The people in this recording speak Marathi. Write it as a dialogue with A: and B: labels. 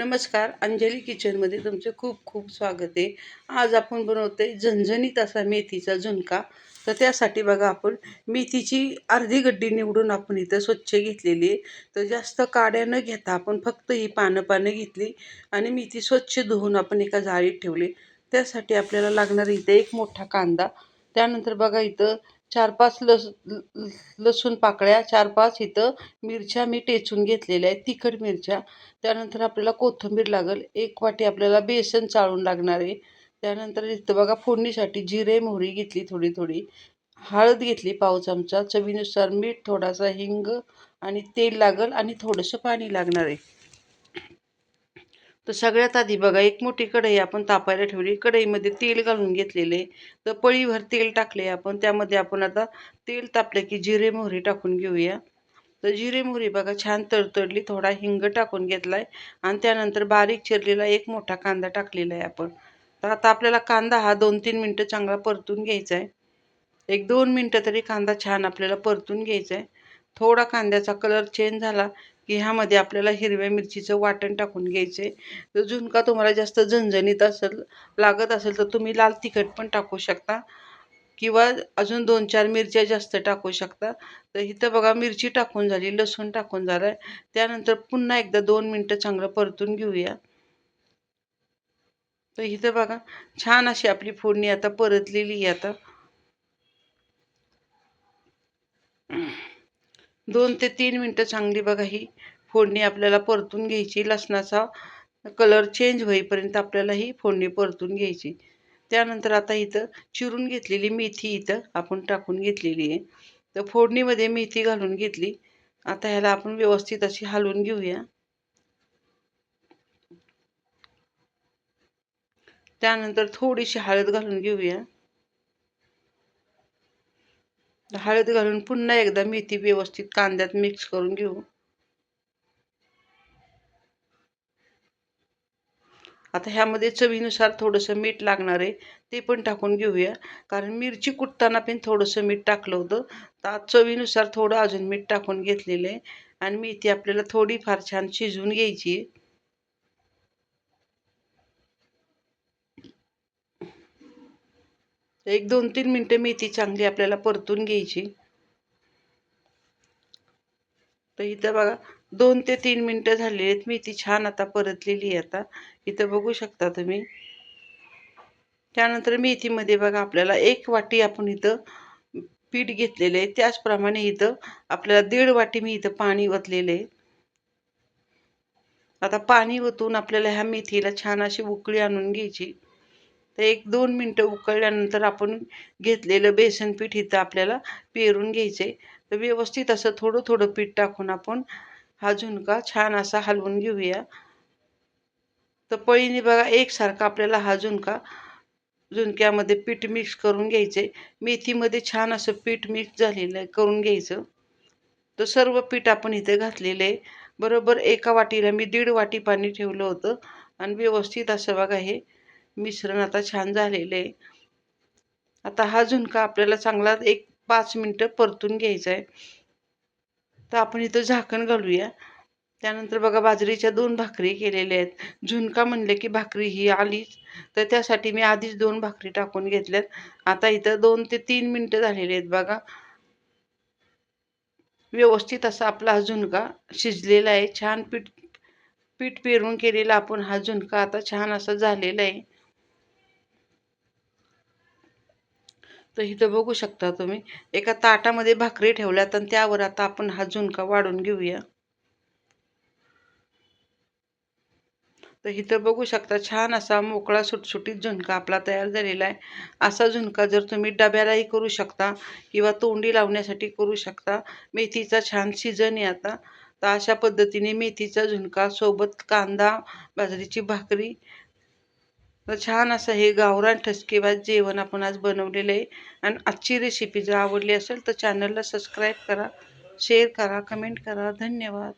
A: नमस्कार, अंजली किचनमध्ये तुमचे खूप खूप स्वागत आहे. आज आपण बनवतोय झणझणीत असा मेथीचा झुणका. तर त्यासाठी बघा, आपण मेथीची अर्धी गड्डी निवडून आपण इथं स्वच्छ घेतलेली आहे. तर जास्त काड्या न घेता आपण फक्त ही पानं पानं घेतली आणि मेथी स्वच्छ धुवून आपण एका जाळीत ठेवली. त्यासाठी आपल्याला लागणार इथं एक मोठा कांदा, त्यानंतर बघा इथं 4-5 लसूण पाकळ्या, 4-5 इथं मिरच्या मी टेचून घेतलेल्या आहेत, तिखट मिरच्या. त्यानंतर आपल्याला कोथिंबीर लागेल, 1 वाटी आपल्याला बेसन चाळून लागणार आहे. त्यानंतर इथं बघा फोडणीसाठी जिरे मोहरी घेतली थोडी थोडी, हळद घेतली पाव चमचा, चवीनुसार मीठ, थोडासा हिंग आणि तेल लागेल आणि थोडंसं पाणी लागणार आहे. तर सगळ्यात आधी बघा, एक मोठी कढई आपण तापायला ठेवली. कढईमध्ये तेल घालून घेतलेले. तर पळीभर तेल टाकले आपण. त्यामध्ये आपण आता तेल तापले की जिरे मोहरी टाकून घेऊया. तर जिरे मोहरी बघा छान तडतडली, थोडा हिंग टाकून घेतलाय आणि त्यानंतर बारीक चिरलेला एक मोठा कांदा टाकलेला आहे आपण. तर आता आपल्याला कांदा हा 2-3 मिनटं चांगला परतून घ्यायचा आहे. 1-2 मिनटं तरी कांदा छान आपल्याला परतून घ्यायचा आहे. थोडा कांद्याचा कलर चेंज झाला की ह्यामध्ये आपल्याला हिरव्या मिरचीचं वाटण टाकून घ्यायचं आहे. तर झुणका तुम्हाला जास्त झणझणीत लागत असेल तर तुम्ही लाल तिखट पण टाकू शकता किंवा अजून 2-4 मिरच्या जास्त टाकू शकता. तर इथं बघा मिरची टाकून झाली, लसूण टाकून झालाय. त्यानंतर पुन्हा एकदा 2 मिनटं चांगलं परतून घेऊया. तर इथं बघा छान अशी आपली फोडणी आता परतलेली आहे. आता 2 ते 3 मिनटं चांगली बघा ही फोडणी आपल्याला परतून घ्यायची. लसणाचा कलर चेंज होईपर्यंत आपल्याला ही फोडणी परतून घ्यायची. त्यानंतर आता इथं चिरून घेतलेली मेथी इथं आपण टाकून घेतलेली आहे. तर फोडणीमध्ये मेथी घालून घेतली. आता ह्याला आपण व्यवस्थित अशी हलवून घेऊया. त्यानंतर थोडीशी हळद घालून घेऊया. हळद घालून पुन्हा एकदा मेथी व्यवस्थित कांद्यात मिक्स करून घेऊ. आता ह्यामध्ये चवीनुसार थोडंसं मीठ लागणार आहे, ते पण टाकून घेऊया. कारण मिरची कुटताना पण थोडंसं मीठ टाकलं होतं. तर चवीनुसार थोडं अजून मीठ टाकून घेतलेलं आहे आणि मेथी आपल्याला थोडीफार छान शिजवून घ्यायची. 1-2-3 मिनटं मेथी चांगली आपल्याला परतून घ्यायची. तर इथं बघा 2 ते 3 मिनटं झालेली आहेत. मेथी छान आता परतलेली आहे. आता इथं बघू शकता तुम्ही. त्यानंतर मेथीमध्ये बघा आपल्याला 1 वाटी आपण इथं पीठ घेतलेलं आहे. त्याचप्रमाणे इथं आपल्याला 1.5 वाटी मी इथं पाणी ओतलेलं आहे. आता पाणी ओतून आपल्याला ह्या मेथीला छान अशी उकळी आणून घ्यायची. तर 1-2 मिनटं उकळल्यानंतर आपण घेतलेलं बेसन पीठ इथं आपल्याला पेरून घ्यायचे. तर व्यवस्थित असं थोडं थोडं पीठ टाकून आपण हा झुणका छान असा हलवून घेऊया. तर पळीने बघा एकसारखा आपल्याला हा झुणक्यामध्ये पीठ मिक्स करून घ्यायचे. मेथीमध्ये छान असं पीठ मिक्स झालेलं करून घ्यायचं. तर सर्व पीठ आपण इथे घातलेलं आहे. बरोबर एका वाटीला मी 1.5 वाटी पाणी ठेवलं होतं आणि व्यवस्थित असं बघा हे मिश्रण आता छान झालेलं आहे. आता हा झुणका आपल्याला चांगला 1-5 मिनटं परतून घ्यायचा आहे. तर आपण इथं झाकण घालूया. त्यानंतर बघा बाजरीच्या 2 भाकरी केलेल्या आहेत. झुणका म्हणले की भाकरी ही आलीच. तर त्यासाठी मी आधीच 2 भाकरी टाकून घेतल्यात. आता इथं 2 ते 3 मिनटं झालेली आहेत बघा. व्यवस्थित असा आपला हा झुणका शिजलेला आहे. छान पीठ पीठ पेरून केलेला आपण हा झुणका आता छान असा झालेला आहे. तर इथं बघू शकता तुम्ही, एका ताटामध्ये भाकरी ठेवल्यात आणि त्यावर आता आपण हा झुणका वाढून घेऊया. तर इथं बघू शकता छान असा मोकळा सुटसुटीत झुणका आपला तयार झालेला आहे. असा झुणका जर तुम्ही डब्यालाही करू शकता किंवा तोंडी लावण्यासाठी करू शकता. मेथीचा छान सीजन आहे आता. तर अशा पद्धतीने मेथीचा झुणका सोबत कांदा, बाजरीची भाकरी, तर छान असं हे गावरान ठसकेबाज जेवण आपण आज बनवलेलं आहे. आणि आजची रेसिपी जर आवडली असेल तर चॅनलला सबस्क्राईब करा, शेअर करा, कमेंट करा. धन्यवाद.